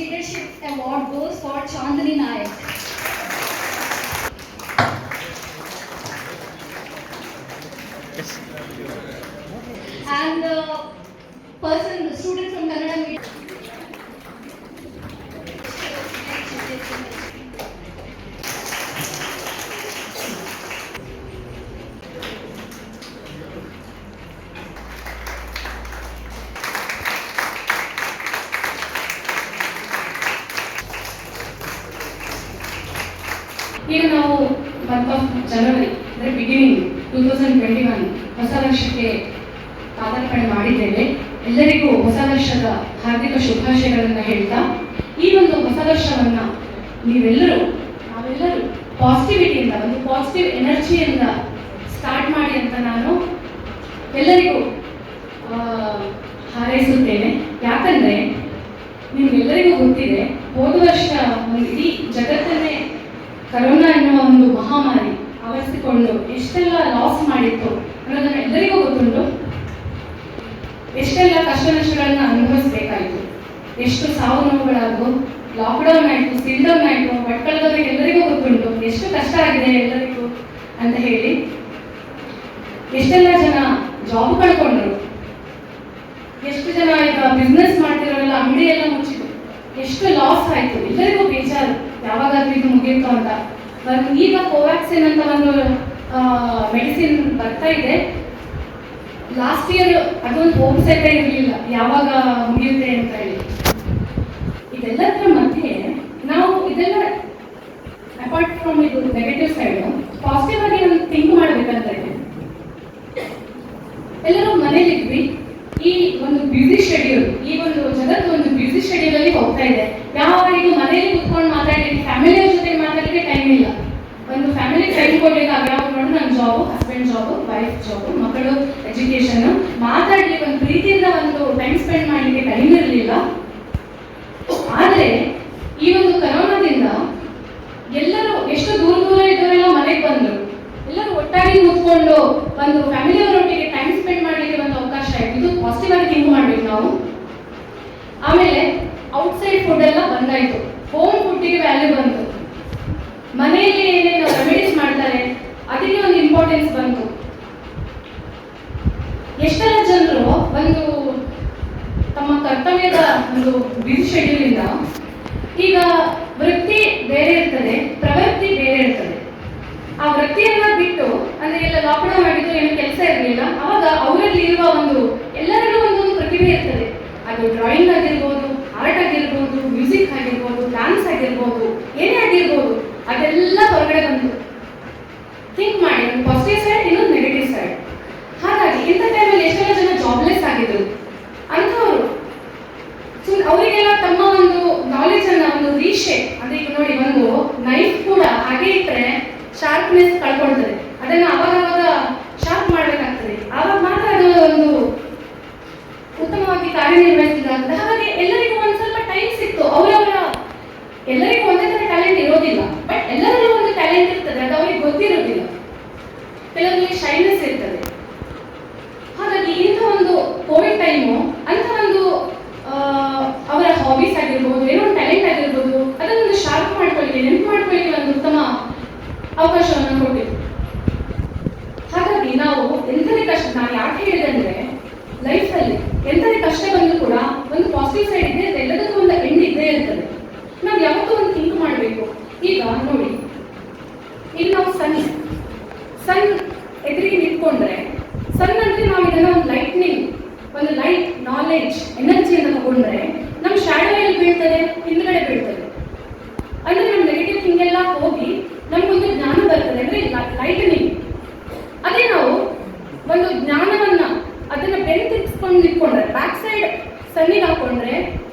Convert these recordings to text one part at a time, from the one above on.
Leadership Award goes for Chandani Nayak. And the student from Kannada Medium. ಈಗ ನಾವು month of ಜನವರಿ ಅಂದರೆ beginning 2021 ಹೊಸ ವರ್ಷಕ್ಕೆ ಪಾದಾರ್ಪಣೆ ಮಾಡಿದ್ದೇವೆ. ಎಲ್ಲರಿಗೂ ಹೊಸ ವರ್ಷದ ಹಾರ್ದಿಕ ಶುಭಾಶಯಗಳನ್ನು ಹೇಳ್ತಾ, ಈ ಒಂದು ಹೊಸ ವರ್ಷವನ್ನು ನಾವೆಲ್ಲರೂ ಪಾಸಿಟಿವಿಟಿಯಿಂದ, ಒಂದು ಪಾಸಿಟಿವ್ ಎನರ್ಜಿಯಿಂದ ಸ್ಟಾರ್ಟ್ ಮಾಡಿ ಅಂತ ನಾನು ಎಲ್ಲರಿಗೂ ಹಾರೈಸುತ್ತೇನೆ. ಯಾಕಂದರೆ ನಿಮಗೆಲ್ಲರಿಗೂ ಗೊತ್ತಿದೆ, ಹೋದ ವರ್ಷ ಒಂದು ಇಡೀ ಜಗತ್ತನ್ನೇ ಕರೋನಾ ಎನ್ನುವ ಒಂದು ಮಹಾಮಾರಿ ಆವರಿಸಿಕೊಂಡು ಎಷ್ಟೆಲ್ಲ ಲಾಸ್ ಮಾಡಿತ್ತು ಅನ್ನೋದನ್ನ ಎಲ್ಲರಿಗೂ ಗೊತ್ತುಂಟು. ಎಷ್ಟೆಲ್ಲ ಕಷ್ಟ ನಷ್ಟಗಳನ್ನ ಅನುಭವಿಸಬೇಕಾಯಿತು, ಎಷ್ಟು ಸಾವು ನೋವುಗಳಾದವು, ಲಾಕ್ಡೌನ್ ಆಯಿತು, ಸೀಲ್ಡೌನ್ ಆಯಿತು, ಬಟ್ಕಳದವರಿಗೆ ಎಲ್ಲರಿಗೂ ಗೊತ್ತುಂಟು ಎಷ್ಟು ಕಷ್ಟ ಆಗಿದೆ ಎಲ್ಲರಿಗೂ ಅಂತ ಹೇಳಿ. ಎಷ್ಟೆಲ್ಲ ಜನ ಜಾಬ್ ಕಳ್ಕೊಂಡ್ರು, ಎಷ್ಟು ಜನ ಈಗ ಬಿಸ್ನೆಸ್ ಮಾಡ್ತಿರೋರೆಲ್ಲ ಅಂಗಡಿ ಎಲ್ಲ ಮುಚ್ಚಿದ್ರು, ಎಷ್ಟು ಲಾಸ್ ಆಯಿತು, ಎಲ್ಲರಿಗೂ ಬೇಜಾರು ಯಾವಾಗಾದ್ರೂ ಇದು ಮುಗಿಯಿತು ಅಂತ. ಈಗ ಕೋವ್ಯಾಕ್ಸಿನ್ ಅಂತ ಒಂದು ಮೆಡಿಸಿನ್ ಬರ್ತಾ ಇದೆ. ಲಾಸ್ಟ್ ಇಯರ್ ಅದೊಂದು ಹೋಪ್ ಸೆಟ್ ಇರಲಿಲ್ಲ ಯಾವಾಗ ಮುಗಿಯುತ್ತೆ ಅಂತ ಹೇಳಿ. ಇದೆಲ್ಲದರ ಮಧ್ಯೆ ನಾವು ಇದೆಲ್ಲ ಅಪಾರ್ಟ್ ಫ್ರಮ್ ಇದು ನೆಗೆಟಿವ್ ಸೈಡು, ಪಾಸಿಟಿವ್ ಆಗಿ ನಾವು ಥಿಂಕ್ ಮಾಡಬೇಕಂತ ಇದೆ. ಎಲ್ಲರೂ ಮನೇಲಿದ್ವಿ, ಈ ಒಂದು ಬ್ಯುಸಿ ಶೆಡ್ಯೂಲ್, ಈ ಒಂದು ಜಗತ್ತು ಒಂದು ಬ್ಯುಸಿ ಶೆಡ್ಯೂಲ್ ಅಲ್ಲಿ ಹೋಗ್ತಾ ಇದೆ. ಯಾರಿಗೂ ಮನೆಯಲ್ಲಿ ಕುತ್ಕೊಂಡು ಮಾತಾಡಲಿಕ್ಕೆ, ಫ್ಯಾಮಿಲಿಯ ಜೊತೆ ಮಾತಾಡಲಿಕ್ಕೆ ಟೈಮ್ ಇಲ್ಲ. ಒಂದು ಫ್ಯಾಮಿಲಿ ಟೈಮ್ ಕೊಡ್ಲಿಕ್ಕೆ ಯಾವಾಗ ನೋಡಿ ನನ್ನ job, husband job, wife job, ಮಕ್ಕಳು ಎಜುಕೇಶನ್, ಮಾತಾಡ್ಲಿಕ್ಕೆ ಒಂದು ಪ್ರೀತಿಯಿಂದ ಒಂದು ಟೈಮ್ ಸ್ಪೆಂಡ್ ಮಾಡಲಿಕ್ಕೆ ಟೈಮ್ ಇರಲಿಲ್ಲ. ಆದರೆ ಈ ಒಂದು ಕರೋನಾದಿಂದ ಎಲ್ಲರೂ ಎಷ್ಟು ದೂರ ಇದ್ದವರೆಲ್ಲ ಮನೆಗೆ ಬಂದರು, ಎಲ್ಲರೂ ಒಟ್ಟಾಗಿ ಕೂತ್ಕೊಂಡು ಒಂದು ಫ್ಯಾಮಿಲಿಯವರೊಟ್ಟಿಗೆ ಟೈಮ್ ಸ್ಪೆಂಡ್ ಮಾಡಲಿಕ್ಕೆ ಒಂದು ಅವಕಾಶ ಆಯಿತು. ಇದು ಪಾಸಿಟಿವ್ ಆಗಿ ಥಿಂಕ್ ಮಾಡ್ಬೇಕು ನಾವು. ಆಮೇಲೆ ಔಟ್ಸೈಡ್ ಫುಡ್ ಎಲ್ಲ ಬಂದಾಯಿತು, ಹೋಮ್ ಫುಡ್ಡಿಗೆ ವ್ಯಾಲ್ಯೂ ಬಂತು. ಮನೆಯಲ್ಲಿ ಏನೇನು ರೆಮಿಡೀಸ್ ಮಾಡ್ತಾರೆ ಅದಕ್ಕೆ ಒಂದು ಇಂಪಾರ್ಟೆನ್ಸ್ ಬಂತು. ಎಷ್ಟೆಲ್ಲ ಜನರು ಒಂದು ತಮ್ಮ ಕರ್ತವ್ಯದ ಒಂದು ಬ್ಯುಸಿ ಶೆಡ್ಯೂಲಿಂದ, ಈಗ ವೃತ್ತಿ ಬೇರೆ ಇರ್ತದೆ, ಪ್ರವೃತ್ತಿ ಬೇರೆ ಇರ್ತದೆ. ಆ ವೃತ್ತಿಯನ್ನ ಬಿಟ್ಟು, ಅಂದ್ರೆ ಎಲ್ಲ ಲಾಕ್ಡೌನ್ ಮಾಡಿದ್ರು, ಏನು ಕೆಲಸ ಇರಲಿಲ್ಲ, ಅವಾಗ ಅವರಲ್ಲಿ ಇರುವ ಒಂದು ಎಲ್ಲರಿಗೂ ಒಂದೊಂದು ಪ್ರತಿಭೆ ಇರ್ತದೆ. ಅದು ಡ್ರಾಯಿಂಗ್ ಆಗಿರ್ಬೋದು, ಆರ್ಟ್ ಆಗಿರ್ಬೋದು, ಮ್ಯೂಸಿಕ್ ಆಗಿರ್ಬೋದು, ಡ್ಯಾನ್ಸ್ ಆಗಿರ್ಬೋದು, ಏನೇ ಆಗಿರ್ಬೋದು, ಅದೆಲ್ಲ ಹೊರಗಡೆ ಬಂತು. ಥಿಂಕ್ ಮಾಡಿ, ಒಂದು ಪಾಸಿಟಿವ್ ಸೈಡ್, ಇನ್ನೊಂದು ನೆಗೆಟಿವ್ ಸೈಡ್. ಹಾಗಾಗಿ ಇಂಥ ಟೈಮಲ್ಲಿ ಎಷ್ಟೆಲ್ಲ ಜನ ಜಾಬ್ಲೆಸ್ ಆಗಿದ್ರು, ಅಂಥವ್ರು ಅವರಿಗೆಲ್ಲ ತಮ್ಮ ಒಂದು ನಾಲೆಜ್ ಅನ್ನ ಒಂದು ರೀಶೇಪ್, ಅಂದ್ರೆ ಈಗ ನೋಡಿ, ಒಂದು ನೈಫ್ ಕೂಡ ಹಾಗೆ ಇಟ್ಟರೆ ಶಾರ್ಪ್ನೆಸ್ ಕಳ್ಕೊಳ್ತದೆ, ಅದನ್ನ ಅವಾಗ ಶಾರ್ಪ್ ಮಾಡಬೇಕಾಗ್ತದೆ, ಆವಾಗ ಮಾತ್ರ ಅದು ಒಂದು ಉತ್ತಮವಾಗಿ ಕಾರ್ಯನಿರ್ವಹಿಸಿದಾಗ್ತದೆ. ಹಾಗಾಗಿ ಎಲ್ಲರಿಗೂ ಒಂದು ಸ್ವಲ್ಪ ಟೈಮ್ ಸಿಕ್ತು. ಎಲ್ಲರಿಗೂ ಒಂದೇ ತರ ಟ್ಯಾಲೆಂಟ್ ಇರೋದಿಲ್ಲ, ಬಟ್ ಎಲ್ಲರಿಗೂ ಒಂದು ಟ್ಯಾಲೆಂಟ್ ಇರ್ತದೆ, ಅದು ಅವ್ರಿಗೆ ಗೊತ್ತಿರೋದಿಲ್ಲ. ಕೆಲವರಿಗೆ ಶೈನೆಸ್ ಇರ್ತದೆ. ಹಾಗಾಗಿ ಇಂಥ ಒಂದು ಕೋವಿಡ್ ಟೈಮು ಅಂತ ಒಂದು ಅವರ ಹಾಬೀಸ್ ಆಗಿರ್ಬೋದು, ಏನೋ ಒಂದು ಟ್ಯಾಲೆಂಟ್ ಆಗಿರ್ಬೋದು, ಅದನ್ನೊಂದು ಶಾರ್ಪ್ ಮಾಡ್ಕೊಳ್ಳಿಕ್ಕೆ, ನೆನಪು ಮಾಡ್ಕೊಳ್ಳಿಕ್ಕೆ ಒಂದು ಉತ್ತಮ ಅವಕಾಶವನ್ನು ಕೊಟ್ಟಿದ್ದು. ಹಾಗಾಗಿ ನಾವು ಎಂಥದೇ ಕಷ್ಟ, ನಾನು ಯಾಕೆ ಹೇಳಿದೆ ಅಂದರೆ, ಲೈಫಲ್ಲಿ ಎಂಥದೇ ಕಷ್ಟ ಬಂದರೂ ಕೂಡ ಒಂದು ಪಾಸಿಟಿವ್ ಸೈಡ್ ಇದೆ, ಎಲ್ಲದಕ್ಕೂ ಒಂದು ಎಂಡ್ ಇದ್ದೇ ಇರ್ತದೆ. ನಾವು ಯಾವತ್ತೂ ಒಂದು ಥಿಂಕ್ ಮಾಡಬೇಕು. ಈಗ ನೋಡಿ, ಈಗ ನಾವು ಸನ್ ಎದುರಿಗೆ ನಿಂತ್ಕೊಂಡ್ರೆ, ಸನ್ ಅಂದರೆ ನಾವು ಇದನ್ನು ಒಂದು ಲೈಟ್ನಿಂಗ್, ಒಂದು ಲೈಟ್ ನಾಲೆಡ್ಜ್ ಎನರ್ಜಿಯನ್ನು ತಗೊಂಡ್ರೆ, ನಮ್ಮ ಶ್ಯಾಡೋ ಎಲ್ಲಿ ಬೀಳ್ತದೆ, ಹಿಂದ್ಗಡೆ ಬೀಳ್ತದೆ. ಅಂದರೆ ನಮ್ಮ ನೆಗೆಟಿವ್ ಥಿಂಗ್ ಎಲ್ಲ ಹೋಗಿ ನಮಗೊಂದು ಜ್ಞಾನ ಬರ್ತದೆ, ಅಂದರೆ ಲೈಟನಿಂಗ್. ಅದೇ ನಾವು ಒಂದು ಜ್ಞಾನವನ್ನ ಅದನ್ನ ಬೆಂತಿಸ್ಕೊಂಡು ನಿಂತ್ಕೊಂಡ್ರೆ, ಬ್ಯಾಕ್ ಸೈಡ್ ಸನ್ನಿಗೆ ಹಾಕೊಂಡ್ರೆ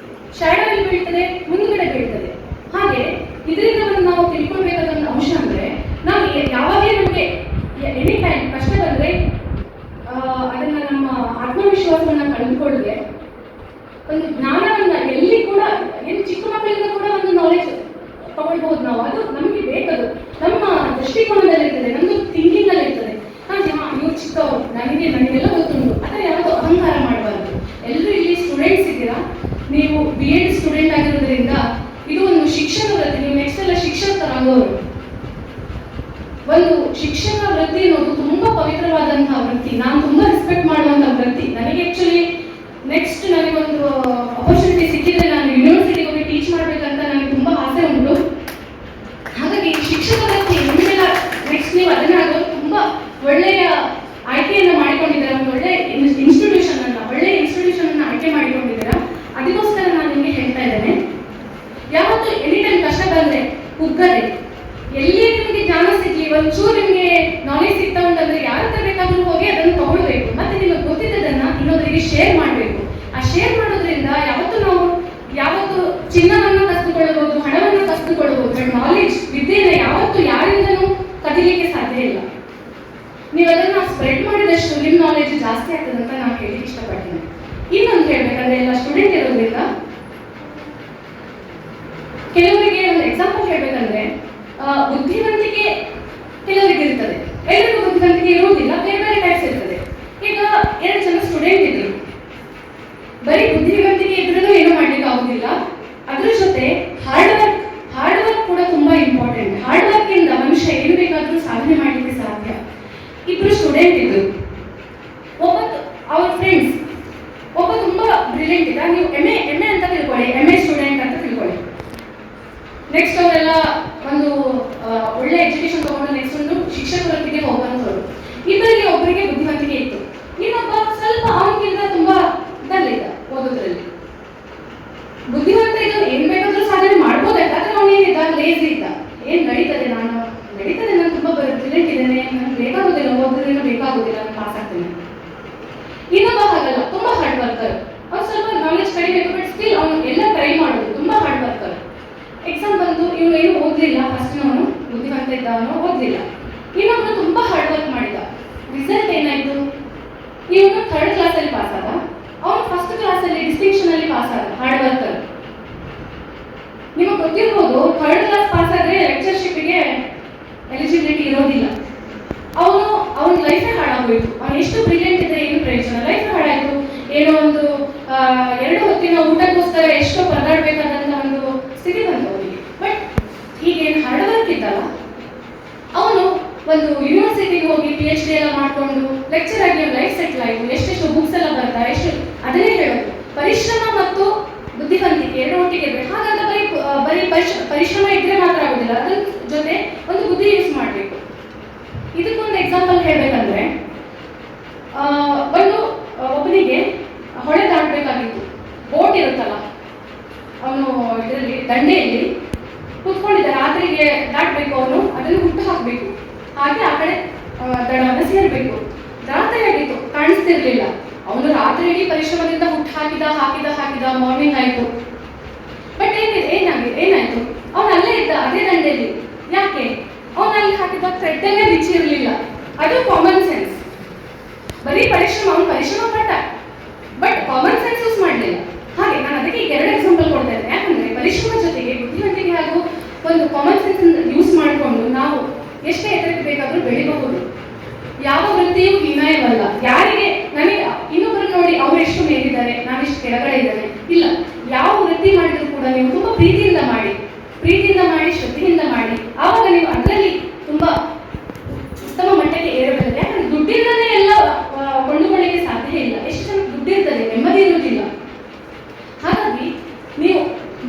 ಶ್ಯಾಡೋ ಎಲ್ಲಿ ಬೀಳ್ತದೆ, ಮುಂದ್ಗಡೆ ಬೀಳ್ತದೆ. ಹಾಗೆ ಇದರಿಂದ ನಾವು ತಿಳ್ಕೊಳ್ಬೇಕಾದ ಒಂದು ಅಂಶ ಅಂದರೆ, ನಾವು ಯಾವಾಗಲೇ ನಮಗೆ ಎನಿ ಟೈಮ್ ಕಷ್ಟ ಬಂದರೆ ಅದನ್ನ ನಮ್ಮ ಆತ್ಮವಿಶ್ವಾಸವನ್ನ ಕಳೆದುಕೊಳ್ಳದೆ, ಒಂದು ಜ್ಞಾನವನ್ನ ಎಲ್ಲಿ ಕೂಡ, ಏನು ಚಿಕ್ಕ ಮಕ್ಕಳಿಂದ ಕೂಡ ಒಂದು ನಾಲೆಜ್ ತಗೊಳ್ಬಹುದು ನಾವು. ಅದು ನಮಗೆ ಬೇಕದು, ನಮ್ಮ ದೃಷ್ಟಿಕೋನದಲ್ಲಿರ್ತದೆ, ನಮ್ಮದು ಥಿಂಕಿಂಗಲ್ಲಿ ಇರ್ತದೆ. ಇವ್ರು ಚಿಕ್ಕವರು, ನನಗೆಲ್ಲ ಗೊತ್ತುಂಟು, ಆದರೆ ಯಾವುದು ಅಹಂಕಾರ ಮಾಡಬಾರ್ದು. ಎಲ್ಲರೂ ಇಲ್ಲಿ ಸ್ಟೂಡೆಂಟ್ಸ್ ಇದ್ದೀರಾ, ನೀವು BEd ಸ್ಟೂಡೆಂಟ್ ಆಗಿರೋದ್ರಿಂದ ಶಿಕ್ಷಕ ವೃತ್ತಿ, ನೀವು ನೆಕ್ಸ್ಟ್ ಎಲ್ಲ ಶಿಕ್ಷಕರಾಗೋರು. ಒಂದು ಶಿಕ್ಷಕ ವೃತ್ತಿ ಅನ್ನೋದು ತುಂಬಾ ಪವಿತ್ರವಾದಂತಹ ವೃತ್ತಿ. ನಾನು ತುಂಬಾ ರೆಸ್ಪೆಕ್ಟ್ ಮಾಡುವಂತಹ ವೃತ್ತಿ. ನನಗೆ ಆಕ್ಚುಲಿ ನೆಕ್ಸ್ಟ್ ನನಗೊಂದು ಅಪರ್ಚುನಿಟಿ ಸಿಕ್ಕಿದ್ರೆ ನಾನು ಯೂನಿವರ್ಸಿಟಿಗೆ ಹೋಗಿ ಟೀಚ್ ಮಾಡ್ಬೇಕಂತ ನನಗೆ ತುಂಬಾ ಆಸೆ ಉಂಟು. ಹಾಗಾಗಿ ಶಿಕ್ಷಕ ವೃತ್ತಿ ನಿಮಗೆಲ್ಲ ನೆಕ್ಸ್ಟ್ ನೀವು ಅದನ್ನಾಗೋದು ತುಂಬಾ ಒಳ್ಳೆಯ ಆಯ್ಕೆಯನ್ನು ಮಾಡಿಕೊಂಡಿದ್ದೀರಾ. ಒಂದು ಒಳ್ಳೆ ಇನ್ಸ್ಟಿಟ್ಯೂಷನ್ ಅನ್ನ ಆಯ್ಕೆ ಮಾಡಿಕೊಂಡಿದ್ದೀರಾ. ಅದಕ್ಕೋಸ್ಕರ ನಾನು ನಿಮಗೆ ಹೇಳ್ತಾ ಇದ್ದೇನೆ, ಯಾವತ್ತು ಎನಿ ಟೈಮ್ ಕಷ್ಟ ಬಂದ್ರೆ ಕುಗ್ಗದೆ, ಎಲ್ಲಿ ನಿಮಗೆ ಜ್ಞಾನ ಸಿಗ್ಲಿ, ಒಂಚೂರು ನಿಮಗೆ ನಾಲೆಜ್ ಸಿಗ್ತಾ ಉಂಟಂದ್ರೆ ಯಾರ ಹತ್ರ ಬೇಕಾದ್ರೂ ಹೋಗಿ ಅದನ್ನು ತಗೊಳ್ಬೇಕು. ಮತ್ತೆ ನಿಮಗೆ ಗೊತ್ತಿದ್ದದನ್ನ ಇನ್ನೊಬ್ಬರಿಗೆ ಶೇರ್ ಮಾಡಬೇಕು. ಆ ಶೇರ್ ಮಾಡೋದ್ರಿಂದ ಯಾವತ್ತು ಚಿನ್ನವನ್ನು ಕಸಿದುಕೊಳ್ಳಬಹುದು, ಹಣವನ್ನು ಕಸಿದುಕೊಳ್ಳಬಹುದು, ನಾಲೆಜ್ ವಿದ್ಯೆಯನ್ನು ಯಾವತ್ತು ಯಾರಿಂದನೂ ಕದಿಲಿಕ್ಕೆ ಸಾಧ್ಯ ಇಲ್ಲ. ನೀವು ಅದನ್ನ ಸ್ಪ್ರೆಡ್ ಮಾಡಿದಷ್ಟು ನಿಮ್ಮ ನಾಲೆಜ್ ಜಾಸ್ತಿ ಆಗ್ತದೆ ಅಂತ ನಾನು ಹೇಳಿ ಇಷ್ಟಪಡ್ತೀನಿ. ಇನ್ನೊಂದು ಹೇಳ್ಬೇಕಂದ್ರೆ, ಎಲ್ಲ ಸ್ಟೂಡೆಂಟ್ ಇರೋದ್ರಿಂದ ಕೆಲವರಿಗೆ ಒಂದು ಎಕ್ಸಾಂಪಲ್ ಹೇಳ್ಬೇಕಂದ್ರೆ, ಬುದ್ಧಿವಂತಿಕೆ ಕೆಲವರಿಗೆ ಇರ್ತದೆ, ಎಲ್ಲರಿಗೂ ಬುದ್ಧಿವಂತಿಕೆ ಇರುವುದಿಲ್ಲ, ಬೇರೆ ಬೇರೆ ಟೈಪ್ಸ್ ಇರ್ತದೆ. ಈಗ 2 ಜನ ಸ್ಟೂಡೆಂಟ್ ಇದ್ರು, ಬರೀ ಬುದ್ಧಿವಂತಿಕೆ ಇದ್ರೂ ಏನೂ ಮಾಡ್ಲಿಕ್ಕೆ ಆಗುದಿಲ್ಲ. ಅದ್ರ ಜೊತೆ ಹಾರ್ಡ್ ವರ್ಕ್ ಕೂಡ ತುಂಬಾ ಇಂಪಾರ್ಟೆಂಟ್. ಹಾರ್ಡ್ ವರ್ಕ್ ಇಂದ ಮನುಷ್ಯ ಏನು ಬೇಕಾದ್ರೂ ಸಾಧನೆ ಮಾಡ್ಲಿಕ್ಕೆ ಸಾಧ್ಯ. 2 ಸ್ಟೂಡೆಂಟ್ ಇದ್ರು, ಅವ್ರ ಫ್ರೆಂಡ್ಸ್ ಒಬ್ಬ ತುಂಬಾ ಬ್ರಿಲಿಯಂಟ್ ಇದ್ದ. ನೀವು ಎಮ್ ಎ ಅಂತ ತಿಳ್ಕೊಳ್ಳಿ, ಎಮ್ ಎ ಸ್ಟೂಡೆಂಟ್ ಅಂತ ತಿಳ್ಕೊಳ್ಳಿ. ನೆಕ್ಸ್ಟ್ ಅವರೆಲ್ಲ ಒಂದು ಒಳ್ಳೆ ಎಜುಕೇಶನ್ ತಗೊಂಡು ನೆಕ್ಸ್ಟ್ ಒಂದು ಶಿಕ್ಷಕ ವೃತ್ತಿಗೆ ಹೋಗುವಂಥವ್ರು. ಇಬ್ಬರಿಗೆ ಒಬ್ಬರಿಗೆ ಬುದ್ಧಿವಂತಿಕೆ ಇತ್ತು, ಇನ್ನೊಬ್ಬ ಸ್ವಲ್ಪ ಅವನಿಗಿಂತ ತುಂಬಾ ಇದ್ದ ಓದೋದ್ರಲ್ಲಿ. ಬುದ್ಧಿವಂತ ಇದ್ದು ಏನ್ ಬೇಕಾದ್ರೂ ಸಾಧನೆ ಮಾಡ್ಬೋದಾದ್ರೆ ಅವನೇನಿದ್ದ ಲೇಜಿ ಇದ್ದ. ನಡೀತದೆ ನಾನು ತುಂಬಾ ಬ್ರಿಲಿಯಂಟ್ ಇದ್ದೇನೆ, ನನ್ಗೆ ಬೇಕಾಗುದಿಲ್ಲ, ಓದೋದ್ರಿಂದ ಬೇಕಾಗುದಿಲ್ಲ, ನಾನು ಪಾಸ್ ಆಗ್ತೇನೆ. ಇನ್ನೊಬ್ಬ ಹಾಗಲ್ಲ, ತುಂಬಾ ಹಾರ್ಡ್ ವರ್ಕರ್. ಅವ್ನು ಸ್ವಲ್ಪ ನಾಲೆಜ್ ಕಡಿಮೆ, ಬಟ್ ಸ್ಟಿಲ್ ಅವನು ಎಲ್ಲ ಟ್ರೈ ಮಾಡೋದು, ತುಂಬಾ ಹಾರ್ಡ್ ವರ್ಕರ್. ಎಕ್ಸಾಮ್ ಬಂತು, ಇವನು ಏನು ಓದಲಿಲ್ಲ, ಫಸ್ಟ್ನವನು ಬುದ್ಧಿವಂತ ಇದ್ದ, ಅವನು ಓದಲಿಲ್ಲ. ಇನ್ನೊಬ್ಬನು ತುಂಬಾ ಹಾರ್ಡ್ ವರ್ಕ್ ಮಾಡಿದ. ರಿಸಲ್ಟ್ ಏನಾಯ್ತು, ಇವನು 3rd ಕ್ಲಾಸಲ್ಲಿ ಪಾಸ್ ಆದ, ಅವನು 1st ಕ್ಲಾಸಲ್ಲಿ ಡಿಸ್ಟಿಂಕ್ಷನ್ ಅಲ್ಲಿ ಪಾಸ್ ಆದ. Hard worker. ನಿಮಗೆ ಗೊತ್ತಿರ್ಬೋದು, 3rd ಕ್ಲಾಸ್ ಪಾಸ್ ಆದ್ರೆ ಲೆಕ್ಚರ್ಶಿಪ್ಗೆ ಎಲಿಜಿಬಿಲಿಟಿ ಇರೋದಿಲ್ಲ. ಅವನ ಲೈಫೇ ಹಾಳಾಗೋಯ್ತು. ಅವನು ಎಷ್ಟು ಬ್ರಿಲಿಯಂಟ್ ಇದ್ರೆ ಏನು ಪ್ರಯೋಜನ, ಲೈಫ್ ಹಾಳಾಯ್ತು. ಏನೋ ಒಂದು 2 ಹೊತ್ತಿನ ಊಟಕ್ಕೋಸ್ಕರ ಎಷ್ಟೋ ಪರದಾಡ್ಬೇಕಾದಂತ ಒಂದು ಸ್ಥಿತಿ ಬಂತು ಅವನಿಗೆ. ಬಟ್ ಈಗೇನು ಹಾರ್ಡ್ ವರ್ಕ್ ಇದ್ದಲ್ಲ, ಅವನು ಒಂದು ಯೂನಿವರ್ಸಿಟಿಗೆ ಹೋಗಿ PhD ಎಲ್ಲ ಮಾಡಿಕೊಂಡು ಲೆಕ್ಚರ್ ಆಗಿ ಲೈಫ್ ಸೆಟ್ಲ್ ಆಯಿತು. ಎಷ್ಟೆಷ್ಟು ಬುಕ್ಸ್ ಎಲ್ಲ ಬರ್ತಾ, ಅದನ್ನೇ ಹೇಳೋದು, ಪರಿಶ್ರಮ ಮತ್ತು ಬುದ್ಧಿವಂತಿಕೆ 2 ಒಟ್ಟಿಗೆ ಇರಬೇಕು. ಹಾಗಂತ ಬರೀ ಪರಿಶ್ರಮ ಇದ್ರೆ ಮಾತ್ರ ಆಗೋದಿಲ್ಲ, ಅದ್ರ ಜೊತೆ ಒಂದು ಬುದ್ಧಿ ಯೂಸ್ ಮಾಡಬೇಕು. ಇದಕ್ಕೊಂದು ಎಕ್ಸಾಂಪಲ್ ಹೇಳ್ಬೇಕಂದ್ರೆ, ಒಬ್ಬನಿಗೆ ಹೊಳೆ ದಾಟಬೇಕಾಗಿತ್ತು. ಬೋಟ್ ಇರುತ್ತಲ್ಲ, ಅವನು ಇದರಲ್ಲಿ ದಂಡೆಯಲ್ಲಿ ಕುತ್ಕೊಂಡಿದ್ದ, ರಾತ್ರಿಗೆ ದಾಟಬೇಕು, ಅವನು ಅದನ್ನು ಹುಟ್ಟು ಹಾಕಬೇಕು. ಹಾಗೆ ಆ ಕಡೆ ದಡವನ್ನು ಸೇರಬೇಕು. ರಾತ್ರಿ ಆಗಿತ್ತು, ಕಾಣಿಸ್ತಿರ್ಲಿಲ್ಲ. ಅವನು ರಾತ್ರಿ ಇಡೀ ಪರಿಶ್ರಮದಿಂದ ಹುಟ್ಟು ಹಾಕಿದ ಮಾರ್ನಿಂಗ್ ಆಯ್ತು. ಬಟ್ ಏನಾಯ್ತು, ಅವನು ಅಲ್ಲೇ ಇದ್ದ, ಅದೇ ದಂಡೆಯಲ್ಲಿ. ಯಾಕೆ? ಅವನು ಅಲ್ಲಿ ಹಾಕಿದ ಥ್ರೆಡ್ಡನ್ನೇ ಬಿಚ್ಚಿರಲಿಲ್ಲ. ಅದು ಕಾಮನ್ ಸೆನ್ಸ್. ಬರೀ ಅವನು ಪರಿಶ್ರಮ ಪಟ್ಟ, ಬಟ್ ಕಾಮನ್ ಸೆನ್ಸ್ ಯೂಸ್ ಮಾಡಲಿಲ್ಲ. ಹಾಗೆ ನಾನು ಅದಕ್ಕೆ 2 ಎಕ್ಸಾಂಪಲ್ ಕೊಡ್ತಾ ಇದ್ದೇನೆ. ಯಾಕಂದ್ರೆ ಪರಿಶ್ರಮ ಜೊತೆಗೆ ಬುದ್ಧಿವಂತಿಕೆ ಹಾಗೂ ಒಂದು ಕಾಮನ್ ಸೆನ್ಸ್ ಯೂಸ್ ಮಾಡಿಕೊಂಡು ನಾವು ಎಷ್ಟೇ ಎತ್ತರಕ್ಕೆ ಬೇಕಾದ್ರೂ ಬೆಳಿಬಹುದು. ಯಾವ ವೃತ್ತಿಯೂ ಹೀನಾಯವಲ್ಲ. ಯಾರಿಗೆ ನನಗೆ ಇನ್ನೊಬ್ಬರು ನೋಡಿ ಅವ್ರು ಎಷ್ಟು ಮೇಲಿದ್ದಾರೆ, ನಾನಿಷ್ಟು ಕೆಳಗಡೆ ಇದ್ದೇನೆ, ಇಲ್ಲ. ಯಾವ ವೃತ್ತಿ ಮಾಡಿದ್ರು ಕೂಡ ನೀವು ತುಂಬಾ ಪ್ರೀತಿಯಿಂದ ಮಾಡಿ, ಶ್ರದ್ಧೆಯಿಂದ ಮಾಡಿ. ಆವಾಗ ನೀವು ಅದರಲ್ಲಿ ತುಂಬಾ ಉತ್ತಮ ಮಟ್ಟಕ್ಕೆ ಏರಬೇಕು. ಯಾಕಂದ್ರೆ ದುಡ್ಡಿಲ್ಲದೆ ಎಲ್ಲ ಕೊಂಡುಕೊಳ್ಳಿಕ್ಕೆ ಸಾಧ್ಯ ಇಲ್ಲ. ಎಷ್ಟು ಜನ ದುಡ್ಡಿರ್ತದೆ, ನೆಮ್ಮದಿ ಇರುವುದಿಲ್ಲ. ಹಾಗಾಗಿ ನೀವು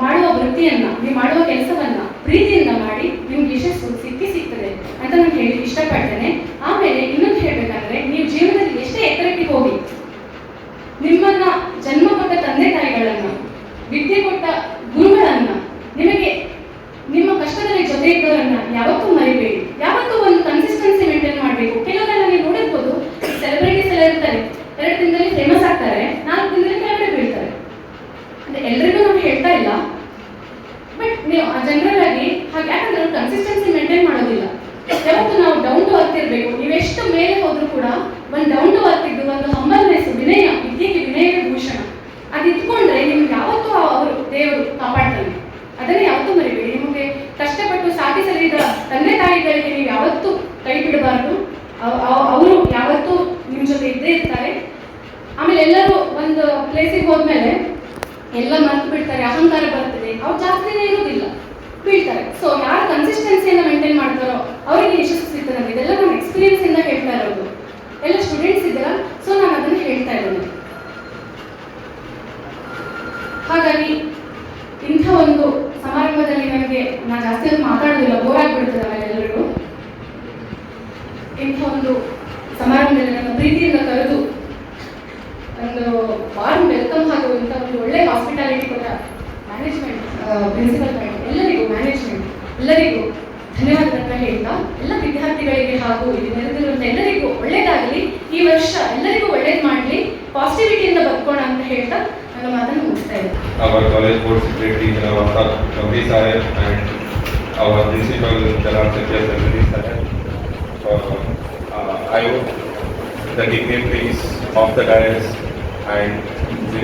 ಮಾಡುವ ವೃತ್ತಿಯನ್ನ, ನೀವು ಮಾಡುವ ಕೆಲಸವನ್ನ ಪ್ರೀತಿಯಿಂದ ಮಾಡಿ, ನಿಮ್ಗೆ ಯಶಸ್ಸು ಸಿಗ್ತದೆ ಅಂತ ನಾನು ಹೇಳಿ ಇಷ್ಟಪಡ್ತೇನೆ. ಆಮೇಲೆ ಇನ್ನೊಂದು ಹೇಳ್ಬೇಕಂದ್ರೆ, ನೀವು ಜೀವನದಲ್ಲಿ ಎಷ್ಟೇ ಎತ್ತರಕ್ಕೆ ಹೋಗಿ, ನಿಮ್ಮನ್ನ ಜನ್ಮ ಕೊಟ್ಟ ತಂದೆ ತಾಯಿಗಳನ್ನ, ವಿದ್ಯೆ ಕೊಟ್ಟ ಗುರುಗಳನ್ನ, ನಿಮಗೆ ನಿಮ್ಮ ಕಷ್ಟದಲ್ಲಿ ಜೊತೆ ಇದ್ದವರನ್ನ ಯಾವತ್ತೂ ಮರಿಬೇಡಿ. ಯಾವತ್ತೂ ಒಂದು ಕನ್ಸಿಸ್ಟೆನ್ಸಿ ಮೇಂಟೈನ್ ಮಾಡಬೇಕು. ಕೆಲವರೆಲ್ಲ ನೀವು ನೋಡಿರ್ಬೋದು, ಸೆಲೆಬ್ರಿಟೀಸ್ ಎಲ್ಲ ಇರ್ತಾರೆ, 2 ದಿನದಲ್ಲಿ ಫೇಮಸ್ ಆಗ್ತಾರೆ, 4 ದಿನದಲ್ಲಿ ಕೆಳಗಡೆ ಬೀಳ್ತಾರೆ. ಅಂದ್ರೆ ಎಲ್ರಿಗೂ ನಾವು ಹೇಳ್ತಾ ಇಲ್ಲ, ಬಟ್ ನೀವು ಜನರಲ್ ಆಗಿ ಹಾಗೆ. ಯಾಕಂದ್ರೆ ಕನ್ಸಿಸ್ಟೆನ್ಸಿ ಮೇಂಟೈನ್ ಮಾಡೋದಿಲ್ಲ. ಯಾವತ್ತು ನಾವು ಡೌನ್ ಟು ಅರ್ತ್ ಇರಬೇಕು. ನೀವೆಷ್ಟು ಮೇಲೆ ಹೋದ್ರೂ ಕೂಡ ಒಂದು ಡೌನ್ ಟು ಅರ್ತ್ ಇದ್ದು, ಒಂದು ಹಂಬಲ್ನೆಸ್, ವಿನಯ, ವಿದ್ಯೆಗೆ ವಿನಯವೇ ಭೂಷಣ, ಅದು ಇಟ್ಕೊಂಡ್ರೆ ನಿಮ್ಗೆ ಯಾವತ್ತೂ ಅವರು ದೇವರು ಕಾಪಾಡ್ತಾನೆ. ಅದನ್ನೇ ಯಾವತ್ತೂ ಮರಿಬೇಡಿ. ನಿಮಗೆ ಕಷ್ಟಪಟ್ಟು ಸಾಕಿ ಸರಿದ ತಂದೆ ತಾಯಿಗಳಿಗೆ ನೀವು ಯಾವತ್ತೂ ಕೈ ಬಿಡಬಾರ್ದು. ಅವರು ಯಾವತ್ತೂ ನಿಮ್ಮ ಜೊತೆ ಇದ್ದೇ ಇರ್ತಾರೆ. ಆಮೇಲೆ ಎಲ್ಲರೂ ಒಂದು ಪ್ಲೇಸಿಗೆ ಹೋದ್ಮೇಲೆ ಎಲ್ಲ ಮರ್ತು ಬಿಡ್ತಾರೆ, ಅಹಂಕಾರ ಬರ್ತದೆ, ಅವ್ರು ಜಾಸ್ತಿನೇ ಇರೋದಿಲ್ಲ. ಬೀಳ್ತಾರೆ. ಸೊ ಯಾರು ಕನ್ಸಿಸ್ಟೆನ್ಸಿಯನ್ನು ಮೇಂಟೈನ್ ಮಾಡ್ತಾರೋ ಅವರಿಗೆ ಯಶಸ್ಸು ಸಿಗ್ತದೆ ಅಂತ. ಇದೆಲ್ಲ ನಾನು ಎಕ್ಸ್ಪೀರಿಯನ್ಸ್ ಇಂದ ಹೇಳ್ತಾ ಇರೋದು. ಎಲ್ಲ ಸ್ಟೂಡೆಂಟ್ಸ್ ಇದ್ದೀರಾ, ಸೊ ನಾನು ಅದನ್ನು ಹೇಳ್ತಾ ಇದ್ದೇನೆ. ಹಾಗಾಗಿ ಇಂಥ ಒಂದು ಸಮಾರಂಭದಲ್ಲಿ ನನಗೆ ನಾನು ಜಾಸ್ತಿ ಹೊತ್ತು ಮಾತಾಡೋದಿಲ್ಲ, ಬೋರ್ ಆಗಿಬಿಡ್ತದೆ ಆಮೇಲೆ ಎಲ್ಲರಿಗೂ. ಇಂಥ ಒಂದು ಸಮಾರಂಭದಲ್ಲಿ ನನ್ನ ಪ್ರೀತಿಯಿಂದ ಕರೆದು ಒಂದು ವಾರ್ಮ್ ವೆಲ್ಕಮ್ ಆಗುವಂಥ ಒಂದು ಒಳ್ಳೆ ಹಾಸ್ಪಿಟಾಲಿಟಿ ಕೊಟ್ಟ ಮ್ಯಾನೇಜ್ಮೆಂಟ್, ಪ್ರಿನ್ಸಿಪಲ್ ಎಲ್ಲರಿಗೂ, ಮ್ಯಾನೇಜ್ಮೆಂಟ್ ಎಲ್ಲರಿಗೂ ಧನ್ಯವಾದಗಳನ್ನ ಹೇಳ್ತಾ, ಎಲ್ಲ ವಿದ್ಯಾರ್ಥಿಗಳಿಗೆ ಹಾಗೂ ಇಲ್ಲಿ ನೆರೆದಿರುವಂಥ ಎಲ್ಲರಿಗೂ ಒಳ್ಳೇದಾಗಲಿ, ಈ ವರ್ಷ ಎಲ್ಲರಿಗೂ ಒಳ್ಳೇದು ಮಾಡಲಿ, ಪಾಸಿಟಿವಿಟಿಯಿಂದ ಬದುಕೋಣ ಅಂತ ಹೇಳ್ತಾ ನನ್ನ ಮಾತನ್ನು ಮುಗಿಸ್ತಾ ಇದ್ದೀನಿ. Our college board secretary Janavata Gambhir Sahib and our principal Janab Satya Sarvadi Sahib. I hope the dignitaries of the dais and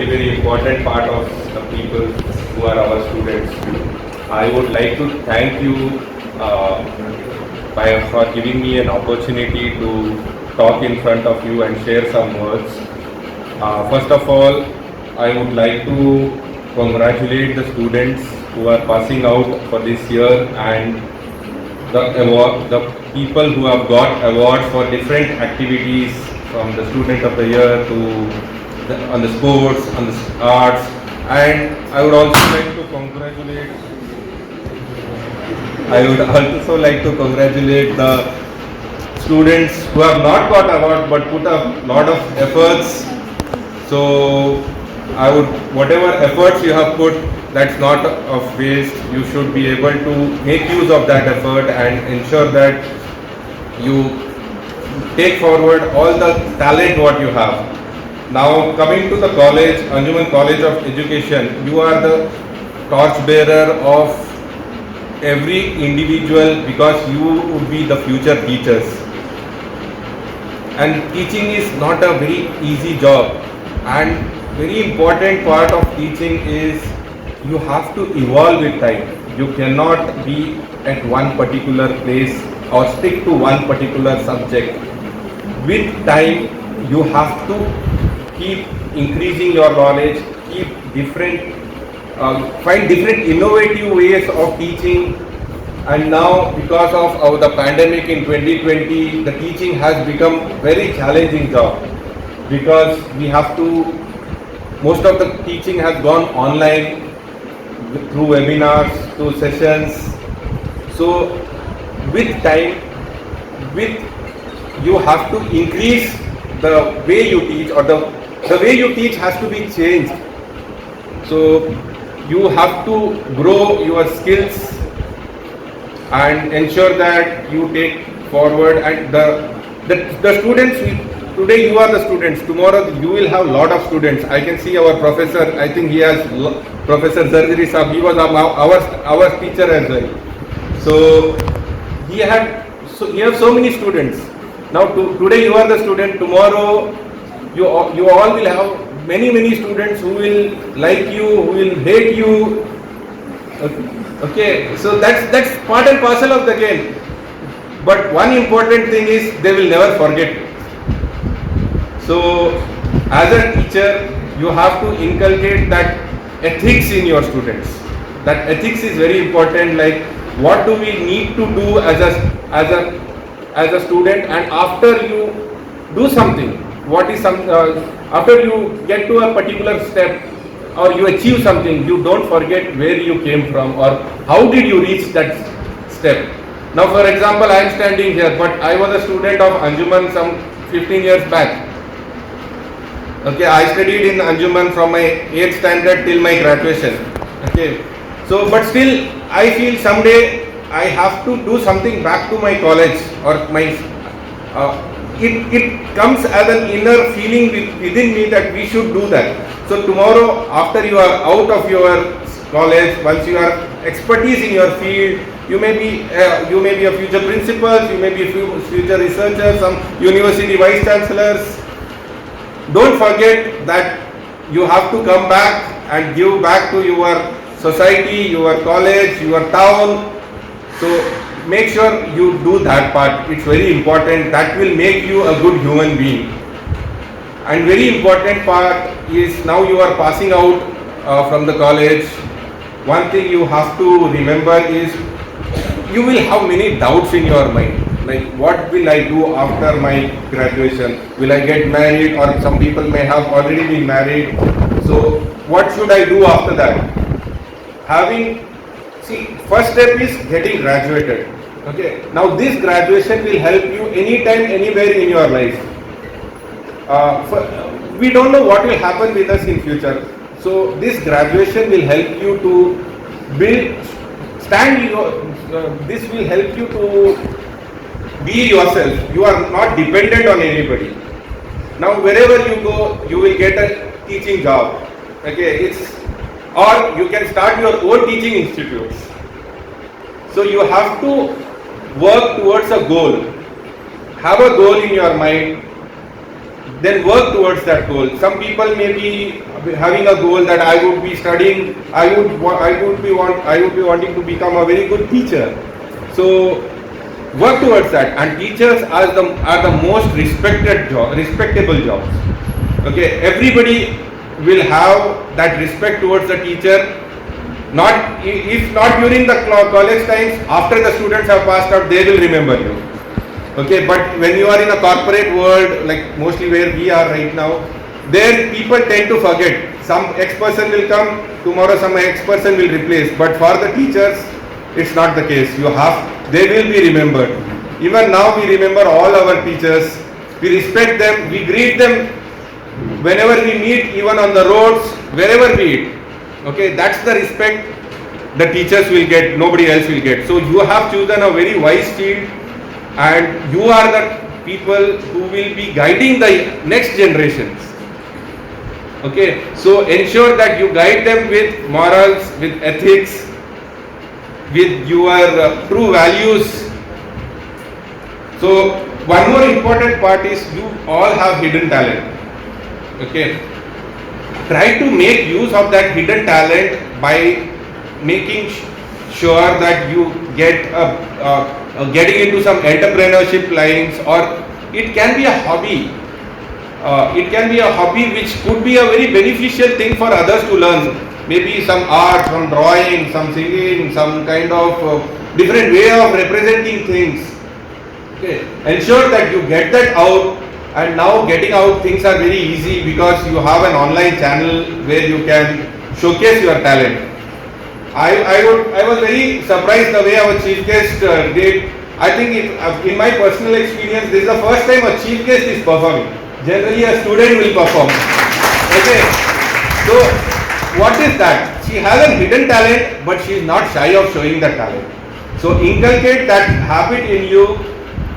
very important part of the people who are our students. I would like to thank you for giving me an opportunity to talk in front of you and share some words. First of all, I would like to congratulate the students who are passing out for this year and the people who have got awards for different activities, from the student of the year to on the sports, on the arts, and I would also like to congratulate the students who have not got award but put a lot of efforts. So whatever efforts you have put, that's not of waste. You should be able to make use of that effort and ensure that you take forward all the talent what you have. Now coming to the college, Anjuman College of Education, you are the torch bearer of every individual because you would be the future teachers. And teaching is not a very easy job, and very important part of teaching is you have to evolve with time. You cannot be at one particular place or stick to one particular subject. With time, you have to keep increasing your knowledge, find different innovative ways of teaching. And now, because of the pandemic in 2020, the teaching has become very challenging job, because we have to, most of the teaching has gone online through webinars, through sessions. So with time, you have to increase the way you teach, or the way you teach has to be changed. So you have to grow your skills and ensure that you take forward. And the students, today you are the students, tomorrow you will have lot of students. I can see our professor, I think he has Professor Zargari Sahab, he was our teacher as well. So he has so many students. Now today you are the student, tomorrow you all will have many students who will like you, who will hate you. Okay, so that's part and parcel of the game. But one important thing is they will never forget. So as a teacher, you have to inculcate that ethics in your students. That ethics is very important. Like, what do we need to do as a student, and after you do something, after you get to a particular step or you achieve something, you don't forget where you came from or how did you reach that step. Now for example, I am standing here, but I was a student of Anjuman some 15 years back. Okay, I studied in Anjuman from my 8th standard till my graduation. Okay, so but still I feel someday I have to do something back to my college, or my it comes as an inner feeling within me that we should do that. So tomorrow, after you are out of your college, once you are expertise in your field, you may be a future principal, you may be a future researcher, some university vice chancellors. Don't forget that you have to come back and give back to your society, your college, your town. So make sure you do that part. It's very important. That will make you a good human being. And very important part is, now you are passing out from the college. one thing you have to remember is you will have many doubts in your mind. Like, what will I do after my graduation? Will I get married? Or some people may have already been married. So, what should I do after that? First step is getting graduated. Okay. Now, this graduation will help you anytime, anywhere in your life. We don't know what will happen with us in future. So, this graduation will help you to this will help you to be yourself. You are not dependent on anybody. Now wherever you go, you will get a teaching job. Okay, or you can start your own teaching institutes. So you have to work towards a goal. Have a goal in your mind, then work towards that goal. Some people may be having a goal that I would be studying, I would be wanting to become a very good teacher. So work towards that. And teachers are the most respectable jobs. Okay, everybody will have that respect towards the teacher. If not during the college times, after the students have passed out, they will remember you. Okay, but when you are in a corporate world, like mostly where we are right now, there people tend to forget. Some X person will come, tomorrow some X person will replace. But for the teachers, it's not the case. They will be remembered. Even now we remember all our teachers. We respect them, we greet them whenever we meet, even on the roads, wherever we meet. Okay, that's the respect the teachers will get, nobody else will get. So you have chosen a very wise field, and you are the people who will be guiding the next generations. Okay, so ensure that you guide them with morals, with ethics, with your true values. So one more important part is you all have hidden talent. Okay, try to make use of that hidden talent by making sure that you get getting into some entrepreneurship lines, or it can be a hobby. It can be a hobby which could be a very beneficial thing for others to learn. Maybe some art, some drawing, some singing, some kind of different way of representing things. Okay. Ensure that you get that out, and now getting out things are very easy because you have an online channel where you can showcase your talent. I was very surprised the way our chief guest did. I think in my personal experience, this is the first time a chief guest is performing. Generally a student will perform. Okay. So what is that? She has a hidden talent, but she is not shy of showing that talent. So inculcate that habit in you,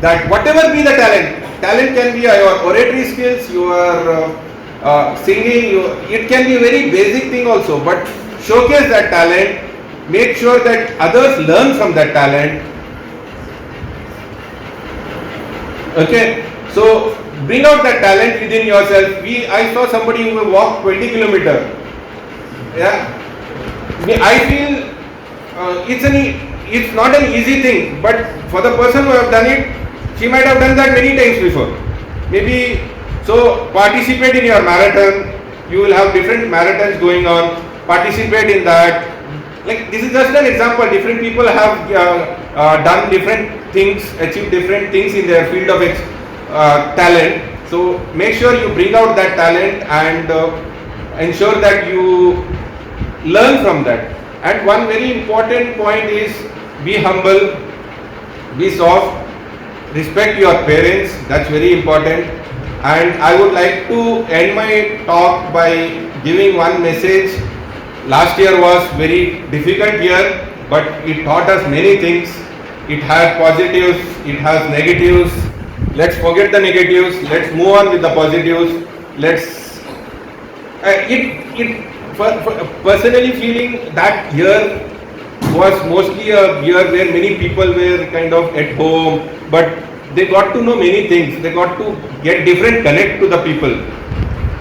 that whatever be the talent can be your oratory skills, your singing, it can be a very basic thing also, but showcase that talent, make sure that others learn from that talent. Okay, so bring out that talent within yourself. I saw somebody who walked 20 kilometers. Yeah, I feel it's not an easy thing, but for the person who have done it, she might have done that many times before. Maybe, so participate in your marathon. You will have different marathons going on. Participate in that. Like, this is just an example. Different people have done different things, achieved different things in their field of talent. So make sure you bring out that talent and ensure that you learn from that. And one very important point is be humble, be soft, respect your parents. That's very important. And I would like to end my talk by giving one message. Last year was very difficult year, but it taught us many things. It has positives, it has negatives. Let's forget the negatives. Let's move on with the positives. Personally feeling that year was mostly a year where many people were kind of at home, but they got to know many things. They got to get different connect to the people.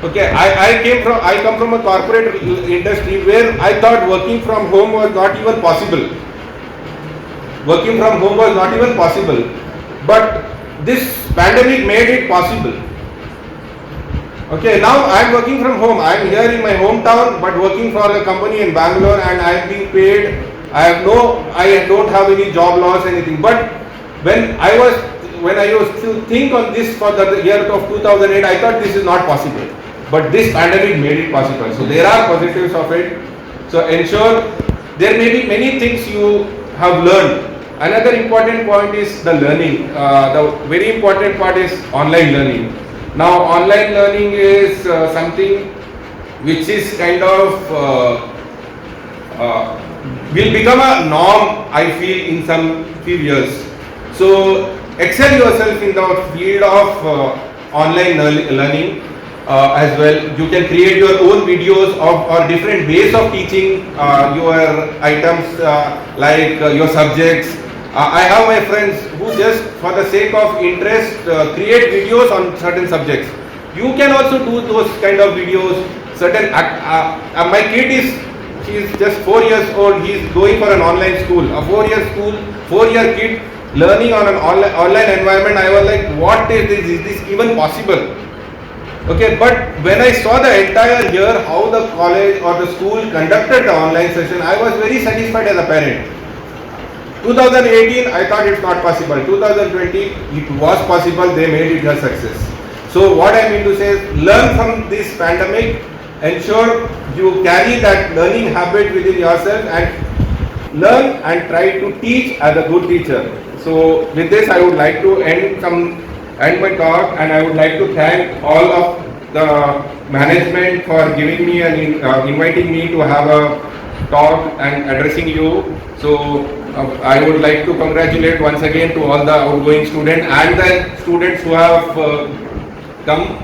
Okay, I come from a corporate industry where I thought working from home was not even possible. But this pandemic made it possible. Okay, now I am working from home. I am here in my hometown, but working for a company in Bangalore, and I am being paid. I don't have any job loss, anything. But when I used to think on this for the year of 2008, I thought this is not possible. But this pandemic made it possible. So there are positives of it. So ensure there may be many things you have learned. Another important point is the learning. The very important part is online learning. Now online learning is something which is kind of will become a norm, I feel, in some few years. So excel yourself in the field of online learning as well. You can create your own videos of or different ways of teaching your items like your subjects. I have my friends who just for the sake of interest create videos on certain subjects. You can also do those kind of videos. Certain my kid he's just 4 years old. He's going for an online school. A 4-year kid learning on an online environment. I was like, what is this? Is this even possible? Okay, but when I saw the entire year how the college or the school conducted the online session, I was very satisfied as a parent. 2018, I thought it's not possible. 2020, it was possible. They made it a success. So what I mean to say is, learn from this pandemic. Ensure you carry that learning habit within yourself and learn and try to teach as a good teacher. So with this, I would like to end my talk, and I would like to thank all of the management for giving me and inviting me to have a talk and addressing you. So I would like to congratulate once again to all the outgoing students and the students who have come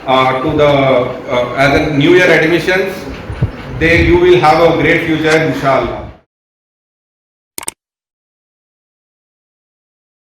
to the as a new year admissions. You will have a great future, inshallah.